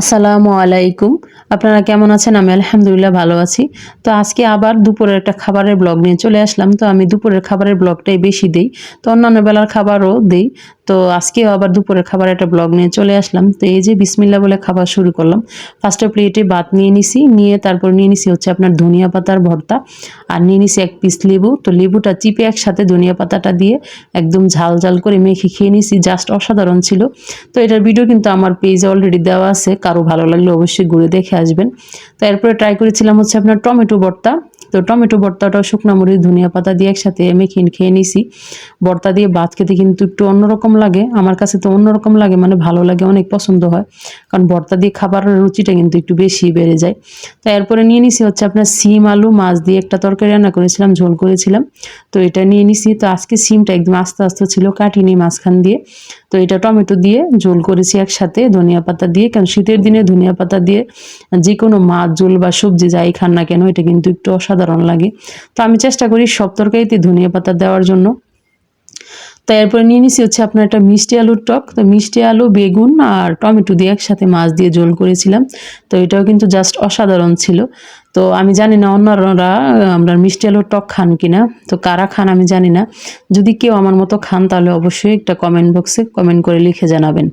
আসসালামু আলাইকুম। আপনারা কেমন আছেন? আমি আলহামদুলিল্লাহ ভালো আছি। তো আজকে আবার দুপুরের একটা খাবারের ব্লগ নিয়ে চলে আসলাম। তো আমি দুপুরের খাবারের ব্লগটাই বেশি দেই। তো অন্যান্য বেলার খাবারও দেই। তো আজকেও আবার দুপুরের খাবারের একটা ব্লগ নিয়ে চলে আসলাম। তো এই যে বিসমিল্লাহ বলে খাবার শুরু করলাম। ফার্স্টে প্লেটে ভাত নিয়ে নিছি। নিয়ে তারপর নিয়ে নিছি হচ্ছে আপনার ধনিয়া পাতার ভর্তা। আর নিয়ে নিছি ১ পিস লেবু। তো লেবুটা চিপে একসাথে ধনিয়া পাতাটা দিয়ে একদম ঝাল, ঝাল করে মেখে খেয়ে নিছি। জাস্ট অসাধারণ ছিল। তো এটার ভিডিও কিন্তু আমার পেজে অলরেডি দেওয়া আছে। কারো ভালো লাগলে অবশ্যই ঘুরে দেখে আসবেন। তো এরপরে ট্রাই করেছিলাম হচ্ছে আপনার টমেটো ভর্তা। তো টমেটো ভর্তাটাও শুকনা মরিচ, ধনিয়া পাতা দিয়ে একসাথে মেখে খেয়ে নিছি। ভর্তা দিয়ে ভাত খেতে কিন্তু একটু অন্যরকম লাগে। আমার কাছে তো অন্যরকম লাগে মানে ভালো লাগে, অনেক পছন্দ হয়। কারণ ভর্তা দিয়ে খাবারের রুচিটা কিন্তু একটু বেশি বেড়ে যায়। তো এরপরে নিয়ে নিছি হচ্ছে আপনার সিম, আলু, মাছ দিয়ে একটা তরকারি রান্না করেছিলাম, ঝোল করেছিলাম। তো এটা নিয়ে নিছি। তো আজকে সিমটা একদম আস্তে, আস্তে ছিল, কাটিনি মাঝখান দিয়ে। তো এটা টমেটো দিয়ে ঝোল করেছি একসাথে ধনিয়া পাতা দিয়ে। কারণ শীতের দিনে ধনিয়া পাতা দিয়ে যেকোনো মাছ, ঝোল বা সবজি যাই খান না কেন এটা কিন্তু একটু অসাধারণ লাগে। তো আমি চেষ্টা করি সব তরকারিতে ধনিয়া পাতা দেওয়ার জন্য। তো এরপরে নিয়ে নিছি হচ্ছে আপনার একটা মিষ্টি আলুর টক। তো মিষ্টি আলু, বেগুন আর টমেটো দিয়ে একসাথে মাছ দিয়ে ঝোল করেছিলাম। তো এটাও কিন্তু জাস্ট অসাধারণ ছিল। তো আমি জানি না অন্যরা আমরা মিষ্টি আলুর টক খান কিনা। তো কারা খান আমি জানি না। যদি কেউ আমার মতো খান তাহলে অবশ্যই একটা কমেন্ট বক্সে কমেন্ট করে লিখে জানাবেন।